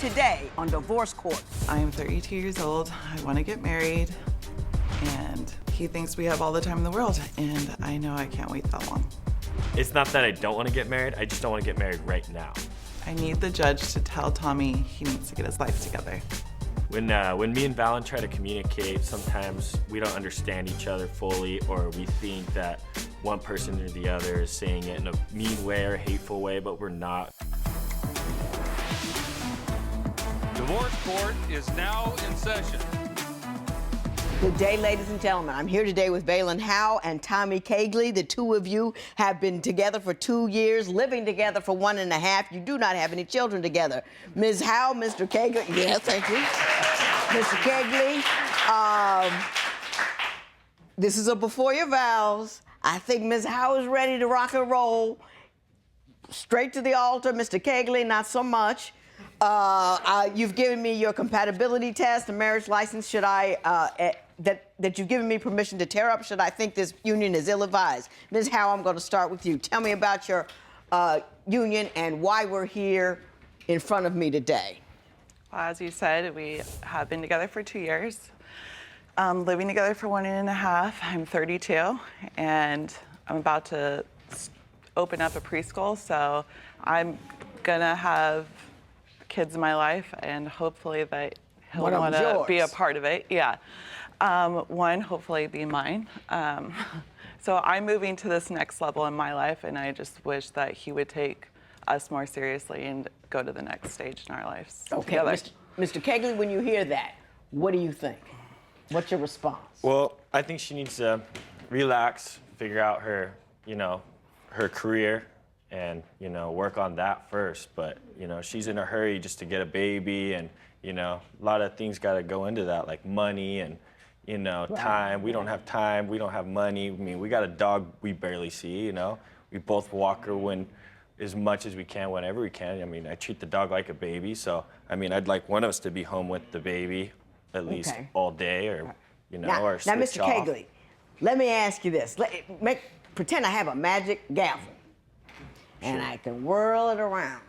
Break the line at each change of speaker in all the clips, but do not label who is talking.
today on Divorce Court.
I am 32 years old. I want to get married, and he thinks we have all the time in the world, and I know I can't wait that long.
It's not that I don't want to get married, I just don't want to get married right now.
I need the judge to tell Tommy he needs to get his life together.
When me and Valen try to communicate, sometimes we don't understand each other fully, or we think that one person or the other is saying it in a mean way or hateful way, but we're not.
Divorce Court is now in session.
Good day, ladies and gentlemen. I'm here today with Valen Howe and Tommy Keigley. The two of you have been together for 2 years, living together for 1.5. You do not have any children together. Ms. Howe, Mr. Keigley, yes, thank you. Mr. Keigley, this is a before your vows. I think Ms. Howe is ready to rock and roll. Straight to the altar, Mr. Keigley, not so much. You've given me your compatibility test, the marriage license. Should I, that you've given me permission to tear up, should I think this union is ill-advised? Ms. Howe, I'm going to start with you. Tell me about your union and why we're here in front of me today.
Well, as you said, we have been together for 2 years, living together for 1.5. I'm 32, and I'm about to open up a preschool, so I'm gonna have kids in my life, and hopefully that he'll want to be a part of it. Yeah. One, hopefully be mine. So I'm moving to this next level in my life, and I just wish that he would take us more seriously and go to the next stage in our lives.
Okay,
together.
Mr. Keigley, when you hear that, what do you think? What's your response?
Well, I think she needs to relax, figure out her, her career, and, work on that first. But, she's in a hurry just to get a baby, and, a lot of things got to go into that, like money and, time. We don't have time. We don't have money. I mean, we got a dog we barely see, We both walk her as much as we can, whenever we can. I mean, I treat the dog like a baby. So, I mean, I'd like one of us to be home with the baby at least all day, or, or switch
now, Mr.
off.
Keigley, let me ask you this. Pretend I have a magic gavel, and I can whirl it around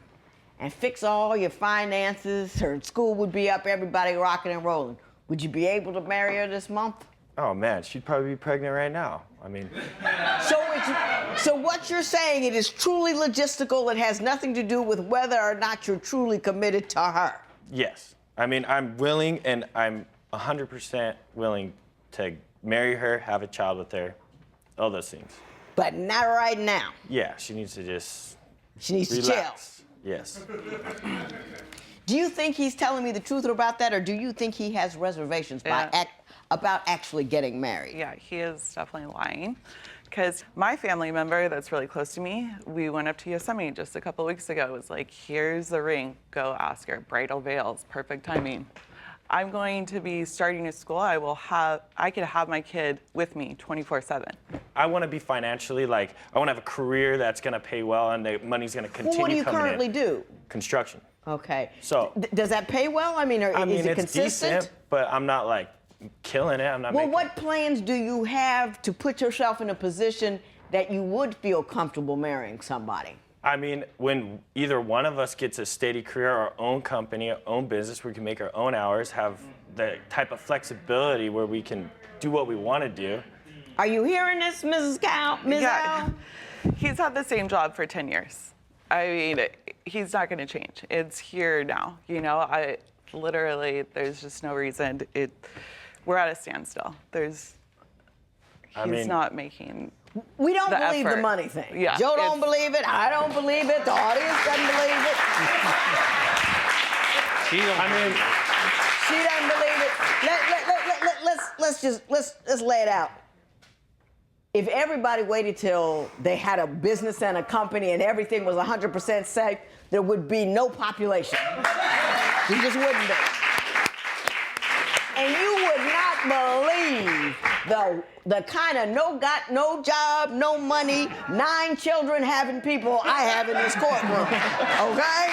and fix all your finances. Her school would be up, everybody rocking and rolling. Would you be able to marry her this month?
Oh, man, she'd probably be pregnant right now. I mean...
So what you're saying, it is truly logistical. It has nothing to do with whether or not you're truly committed to her.
Yes. I mean, I'm willing, and I'm 100% willing to marry her, have a child with her, all those things.
But not right now.
Yeah, she needs to just
She needs
relax.
to chill.
Yes.
Do you think he's telling me the truth about that, or do you think he has reservations about actually getting married?
Yeah, he is definitely lying. Because my family member that's really close to me, we went up to Yosemite just a couple weeks ago. It was like, here's the ring, go ask her. Bridal veils, perfect timing. I'm going to be starting a school. I could have my kid with me 24/7.
I want to be financially, I want to have a career that's going to pay well, and the money's going to continue coming in.
Well, what do you currently do?
Construction.
Okay.
So.
Does that pay well? I mean, is it
it's
consistent?
decent, but I'm not, killing it. I'm not making...
Well, what plans do you have to put yourself in a position that you would feel comfortable marrying somebody?
I mean, when either one of us gets a steady career, our own company, our own business, we can make our own hours, have the type of flexibility where we can do what we want to do.
Are you hearing this, Mrs. Cow? Ms. Al?
He's had the same job for 10 years. I mean, he's not going to change. It's here now. Literally, there's just no reason. We're at a standstill. He's not making.
We don't believe
effort.
The money thing.
Yeah,
Joe don't believe it. I don't believe it. The audience doesn't believe it.
She
doesn't believe it. Let's lay it out. If everybody waited till they had a business and a company and everything was 100% safe, there would be no population. You just wouldn't be. And you would not believe the kind of no job, no money, 9 children having people I have in this courtroom, okay?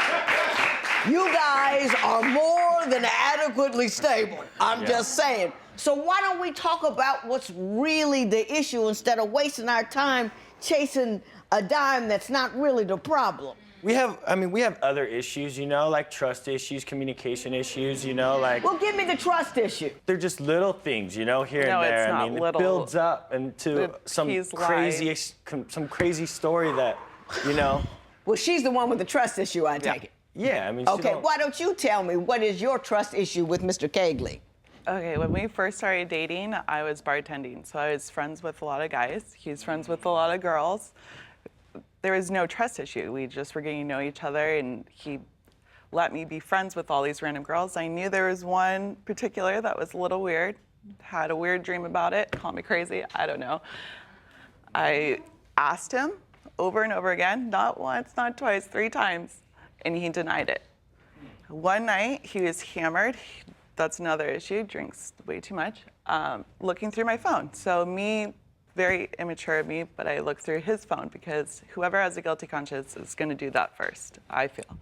You guys are more than adequately stable. I'm just saying. So why don't we talk about what's really the issue instead of wasting our time chasing a dime that's not really the problem?
We have other issues, you know, like trust issues, communication issues, you know, like.
Well, give me the trust issue.
They're just little things, you know, here
No,
and there.
it's not
I mean,
little.
it builds up into some
He's
crazy story that, you know.
Well, she's the one with the trust issue, I take it.
Yeah, I mean. She
Okay,
don't-
why don't you tell me what is your trust issue with Mr. Keigley?
Okay, when we first started dating, I was bartending. So I was friends with a lot of guys. He's friends with a lot of girls. There was no trust issue. We just were getting to know each other, and he let me be friends with all these random girls. I knew there was one particular that was a little weird. Had a weird dream about it. Call me crazy. I don't know. I asked him over and over again, not once, not twice, 3 times, and he denied it. One night, he was hammered. That's another issue, drinks way too much. Looking through my phone. So me, very immature of me, but I look through his phone because whoever has a guilty conscience is gonna do that first, I feel.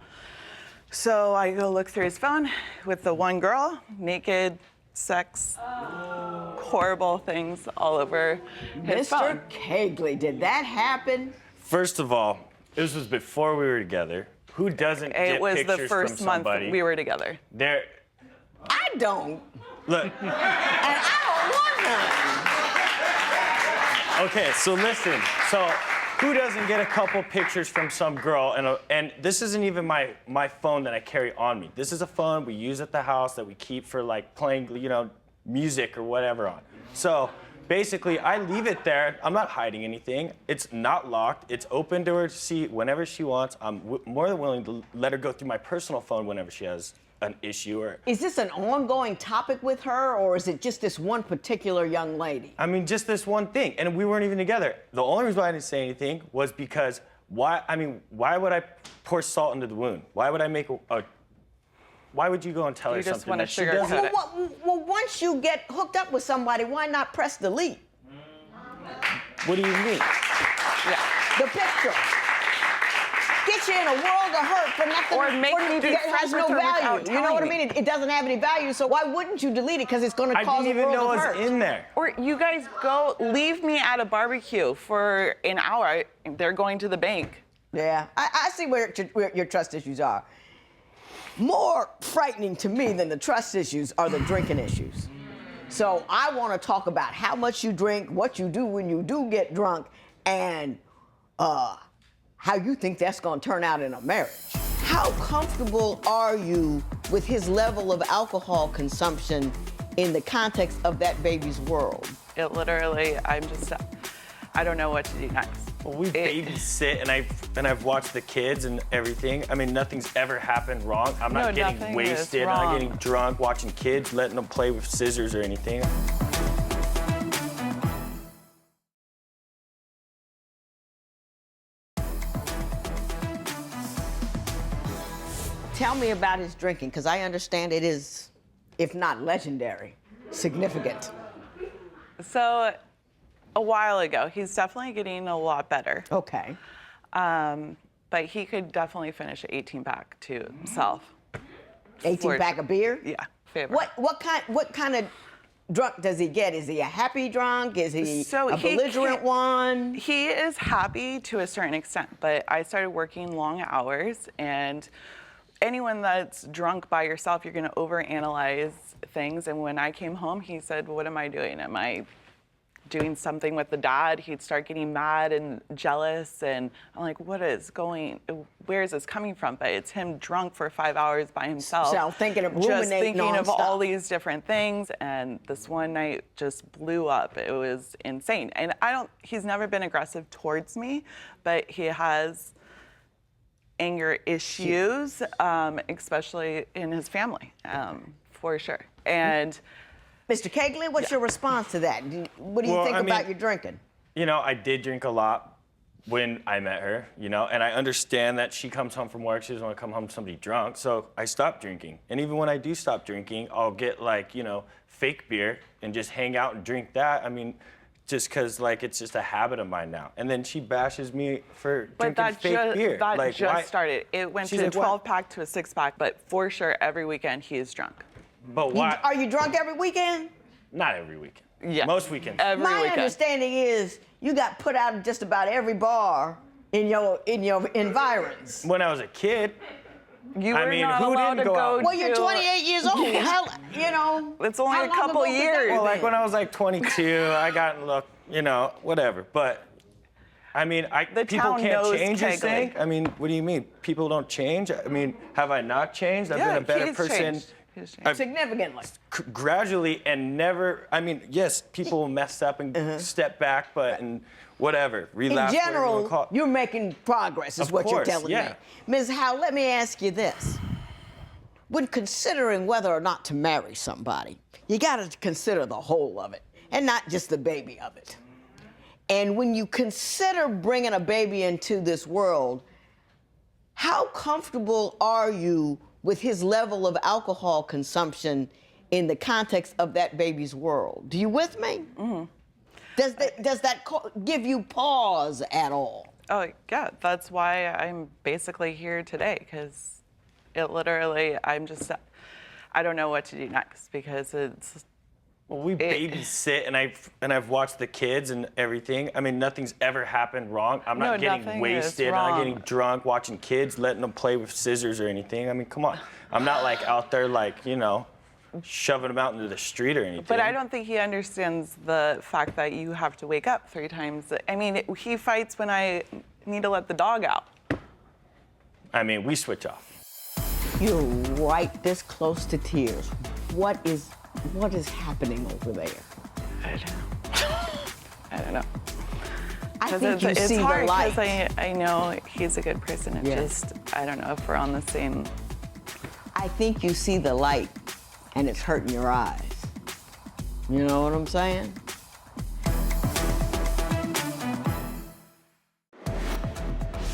So I go look through his phone with the one girl, naked, sex, horrible things all over his phone.
Mr. Keigley, did that happen?
First of all, this was before we were together. Who doesn't get
It was
pictures
the first
from
month
somebody?
we were together.
There,
I don't,
look.
and I don't want none.
Okay, so listen. So, who doesn't get a couple pictures from some girl? And this isn't even my phone that I carry on me. This is a phone we use at the house that we keep for like playing, you know, music or whatever on. So basically, I leave it there. I'm not hiding anything. It's not locked. It's open to her to see whenever she wants. I'm more than willing to let her go through my personal phone whenever she has an issue or.
Is this an ongoing topic with her, or is it just this one particular young lady?
I mean, just this one thing, and we weren't even together. The only reason why I didn't say anything was because why would I pour salt into the wound? Why would I make why would you go and tell her
You just
something
wanna
that she
sugarcoat
doesn't?
it.
Well, once you get hooked up with somebody, why not press delete?
What do you mean?
Yeah.
The picture. Get you in a world of hurt for nothing.
Or make me be
that has
friends
no
with her
value.
without
You know what I
telling
mean? It doesn't have any value, so why wouldn't you delete it? Because it's going to
I
cause
didn't
a
even
world
know
of
it
hurt.
was in there.
Or you guys go, leave me at a barbecue for an hour. They're going to the bank.
Yeah, I see where your trust issues are. More frightening to me than the trust issues are the drinking issues. So I want to talk about how much you drink, what you do when you do get drunk, and how you think that's going to turn out in a marriage. How comfortable are you with his level of alcohol consumption in the context of that baby's world?
It literally, I don't know what to do next.
Well, we babysit, and I've watched the kids and everything. I mean, nothing's ever happened wrong. I'm not
No,
getting
nothing is
wasted. I'm not
wrong.
getting drunk, watching kids, letting them play with scissors or anything.
Tell me about his drinking, because I understand it is, if not legendary, significant.
So a while ago, he's definitely getting a lot better.
Okay.
But he could definitely finish an 18-pack to himself.
18-pack of beer?
Yeah, favorite.
What kind of drunk does he get? Is he a happy drunk? Is he
So
a
he
belligerent one?
He is happy to a certain extent, but I started working long hours, and anyone that's drunk by yourself, you're gonna overanalyze things. And when I came home, he said, "What am I doing? Am I doing something with the dad?" He'd start getting mad and jealous, and I'm like, where is this coming from? But it's him drunk for 5 hours by himself.
So thinking of
just
ruminating
thinking of
nonstop.
all these different things, and this one night just blew up. It was insane. And he's never been aggressive towards me, but he has anger issues, especially in his family, for sure. And
Mr. Keigley, what's your response to that? What do you
Well,
think
I
about
mean-
your drinking?
You know, I did drink a lot when I met her, you know, and I understand that she comes home from work, she doesn't want to come home to somebody drunk, so I stopped drinking. And even when I do stop drinking, I'll get like, you know, fake beer and just hang out and drink that. I mean, just because like it's just a habit of mine now. And then she bashes me for
But
drinking fake beer.
that
Like,
just
why-
started. It went
She's
to a
like, what?
12-pack to a 6-pack, but for sure every weekend he is drunk.
But why?
Are you drunk every weekend?
Not every weekend.
Yeah.
Most weekends.
Every
My
weekend.
understanding is you got put out of just about every bar in your environs.
When I was a kid,
You
I
were
mean,
not
who
allowed
didn't
to
go
go
out?
Well, you're
to-
28 years old. How, you know?
It's only
how
a
long
couple
ago could that
years.
have
well, like
been?
when I was like 22, I got look, you know, whatever. But I mean,
The
people
town
can't
knows
change. You
Keigley.
think? I mean, what do you mean? People don't change? I mean, have I not changed? I've
Yeah,
been a better
he's
person.
changed. He's changed.
Significantly.
Gradually and never. I mean, yes, people will mess up and step back, but and whatever,
In
relapse. whatever you wanna call
general,
it.
you're making progress, is
Of
what you're
course,
telling
yeah.
me. Ms. Howe, let me ask you this. When considering whether or not to marry somebody, you got to consider the whole of it and not just the baby of it. And when you consider bringing a baby into this world, how comfortable are you with his level of alcohol consumption in the context of that baby's world? Do you with me? Mm-hmm. Does that give you pause at all?
Oh, yeah, that's why I'm basically here today, because it literally, I don't know what to do next, because it's,
Well, we babysit, and I've watched the kids and everything. I mean, nothing's ever happened wrong. I'm not
No,
getting
nothing is
wasted. I'm not
wrong.
getting drunk, watching kids, letting them play with scissors or anything. I mean, come on. I'm not like out there like, you know, shoving them out into the street or anything.
but I don't think he understands the fact that you have to wake up 3 times. I mean, he fights when I need to let the dog out.
I mean, we switch off.
You're right this close to tears. What is happening over there?
I don't know. I don't know.
I
'Cause
think you
it's
see the
hard,
light.
'cause I know he's a good person. It
Yeah.
just, I don't know if we're on the same.
I think you see the light, and it's hurting your eyes. You know what I'm saying?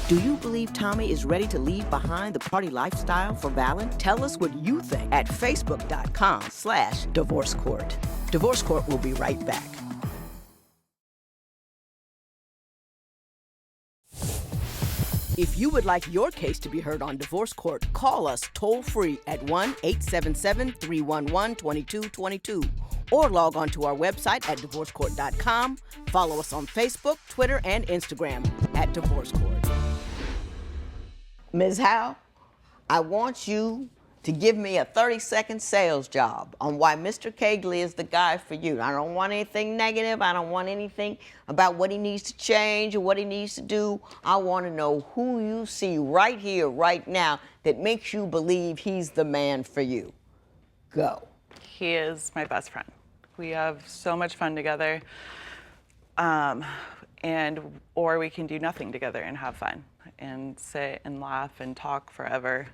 Do you believe Tommy is ready to leave behind the party lifestyle for Valen? Tell us what you think at facebook.com/Divorce Court. Divorce Court will be right back. If you would like your case to be heard on Divorce Court, call us toll-free at 1-877-311-2222 or log on to our website at divorcecourt.com. Follow us on Facebook, Twitter, and Instagram at Divorce Court. Ms. Howe, I want you to give me a 30-second sales job on why Mr. Keigley is the guy for you. I don't want anything negative. I don't want anything about what he needs to change or what he needs to do. I want to know who you see right here, right now, that makes you believe he's the man for you. Go.
He is my best friend. We have so much fun together, or we can do nothing together and have fun and sit and laugh and talk forever.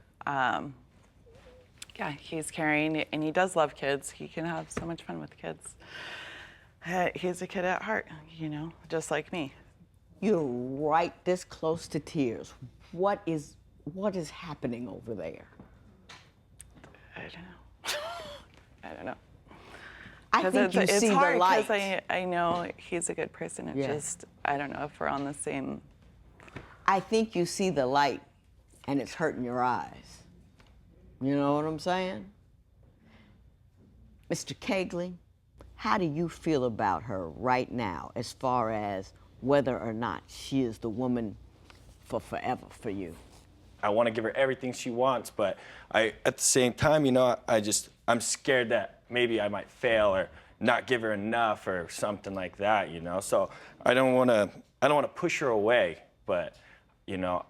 Yeah, he's caring, and he does love kids. He can have so much fun with kids. He's a kid at heart, you know, just like me.
You're right this close to tears. What is happening over there?
I don't know. I don't know.
I think you see
hard
the light.
because I know he's a good person. It
Yeah.
just, I don't know if we're on the same.
I think you see the light, and it's hurting your eyes. You know what I'm saying? Mr. Keigley, how do you feel about her right now as far as whether or not she is the woman for forever for you?
I want to give her everything she wants, but at the same time, you know, I'm scared that maybe I might fail or not give her enough or something like that, you know. So I don't want to push her away, but you know,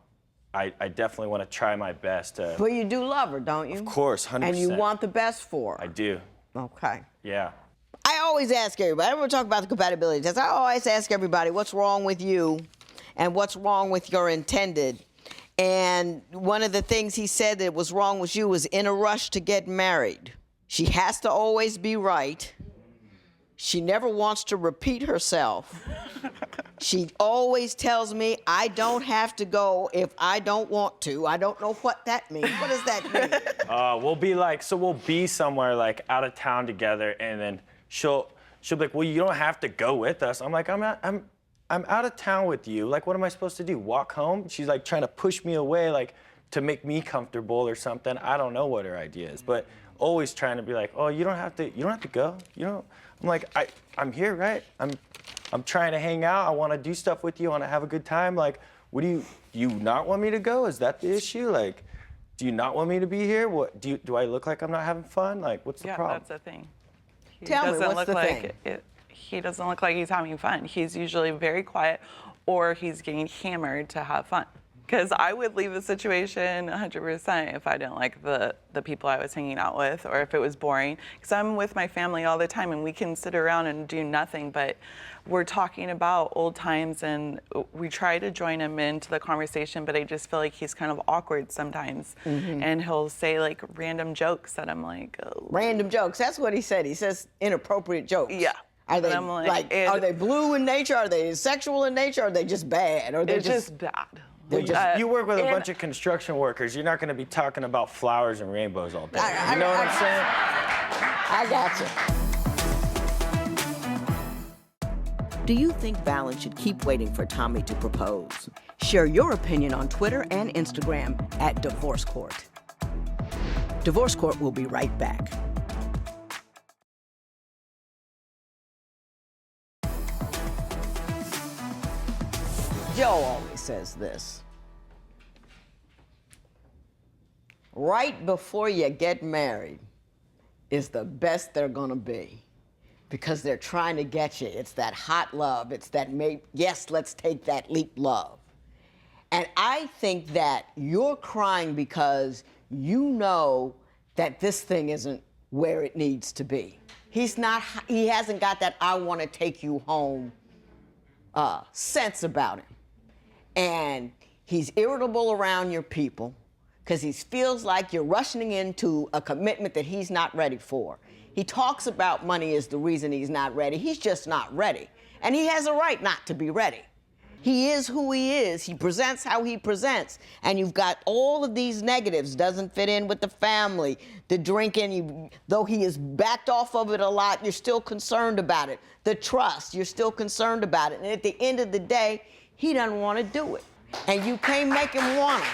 I definitely want to try my best to.
But you do love her, don't you?
Of course, 100%.
And you want the best for her.
I do.
Okay.
Yeah.
I always ask everybody, I never talk about the compatibility test. I always ask everybody what's wrong with you and what's wrong with your intended. And one of the things he said that was wrong with you was in a rush to get married. She has to always be right. She never wants to repeat herself. She always tells me I don't have to go if I don't want to. I don't know what that means. What does that mean?
We'll be somewhere like out of town together, and then she'll be like, well, you don't have to go with us. I'm like, I'm out of town with you. Like, what am I supposed to do? Walk home? She's like trying to push me away, like to make me comfortable or something. I don't know what her idea is, but always trying to be like, oh, you don't have to go. You know, I'm like, I'm here, right? I'm trying to hang out. I want to do stuff with you. I want to have a good time. Like, what do you not want me to go? Is that the issue? Like, do you not want me to be here? What do I look like I'm not having fun? Like, what's the problem?
Yeah, that's the thing. He
Tell me,
doesn't
what's
look
the
like
thing?
He doesn't look like he's having fun. He's usually very quiet, or he's getting hammered to have fun. Because I would leave the situation 100% if I didn't like the people I was hanging out with, or if it was boring. Because I'm with my family all the time, and we can sit around and do nothing, but we're talking about old times, and we try to join him into the conversation, but I just feel like he's kind of awkward sometimes. And he'll say like random jokes that I'm like, oh.
Random jokes. That's what he said. He says inappropriate jokes.
Yeah.
Are they
And I'm like,
are they blue in nature? Are they sexual in nature? Are they just bad? Or they
It's just bad.
They're just-
You work with a
and-
bunch of construction workers. You're not going to be talking about flowers and rainbows all day.
I
You know what I'm saying?
I got you. Do you think Valen should keep waiting for Tommy to propose? Share your opinion on Twitter and Instagram at Divorce Court. Divorce Court will be right back. Joe always says this. Right before you get married is the best they're gonna be, because they're trying to get you. It's that hot love. It's that yes, let's take that leap love. And I think that you're crying because you know that this thing isn't where it needs to be. He hasn't got that I want to take you home sense about him. And he's irritable around your people because he feels like you're rushing into a commitment that he's not ready for. He talks about money as the reason he's not ready. He's just not ready. And he has a right not to be ready. He is who he is. He presents how he presents. And you've got all of these negatives. Doesn't fit in with the family, the drinking. Though he has backed off of it a lot, you're still concerned about it. The trust, you're still concerned about it. And at the end of the day, he doesn't want to do it. And you can't make him want it.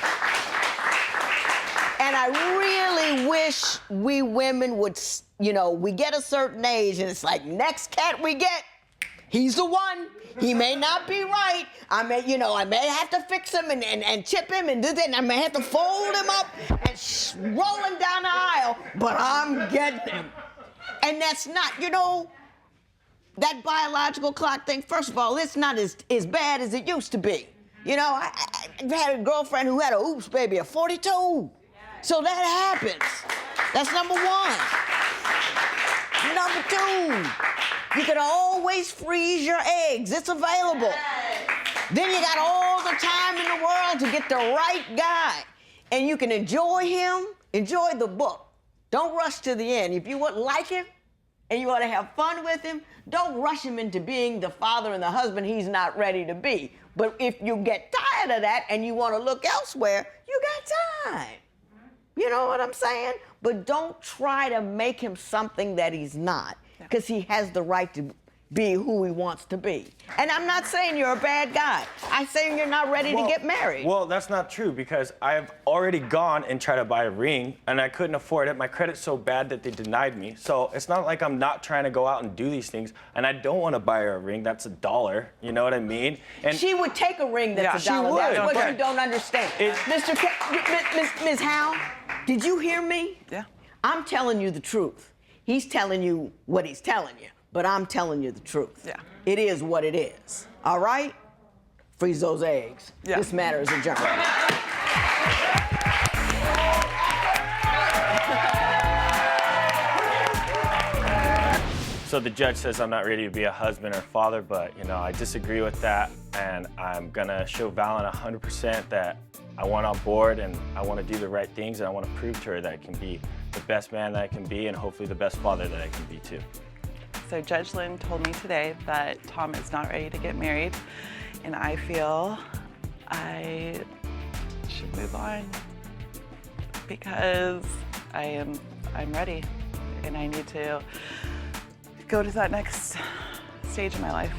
And I really wish we women would, we get a certain age and it's like, next cat we get, he's the one. He may not be right. I may have to fix him and chip him and do that, and I may have to fold him up and roll him down the aisle, but I'm getting him. And that's not, that biological clock thing, first of all, it's not as bad as it used to be. I've had a girlfriend who had a oops baby at 42. So that happens. That's number one. Number two, you can always freeze your eggs. It's available. Then you got all the time in the world to get the right guy. And you can enjoy him, enjoy the book. Don't rush to the end. If you would like him and you want to have fun with him, don't rush him into being the father and the husband he's not ready to be. But if you get tired of that and you want to look elsewhere, you got time. You know what I'm saying? But don't try to make him something that he's not, because he has the right to be who he wants to be. And I'm not saying you're a bad guy. I'm saying you're not ready to get married.
Well, that's not true, because I've already gone and tried to buy a ring, and I couldn't afford it. My credit's so bad that they denied me. So it's not like I'm not trying to go out and do these things, and I don't want to buy her a ring. That's $1. You know what I mean? And
she would take a ring that's
Yeah,
$1.
she would,
That's what
but-
you don't understand. Ms. Howe, did you hear me?
Yeah.
I'm telling you the truth. He's telling you what he's telling you, but I'm telling you the truth.
Yeah.
It is what it is. All right? Freeze those eggs.
Yeah.
This matter is adjourned.
So the judge says I'm not ready to be a husband or father, but I disagree with that, and I'm gonna show Valen 100% that I want on board, and I want to do the right things, and I want to prove to her that I can be the best man that I can be, and hopefully the best father that I can be too.
So Judge Lynn told me today that Tom is not ready to get married, and I feel I should move on because I'm ready, and I need to go to that next stage in my life.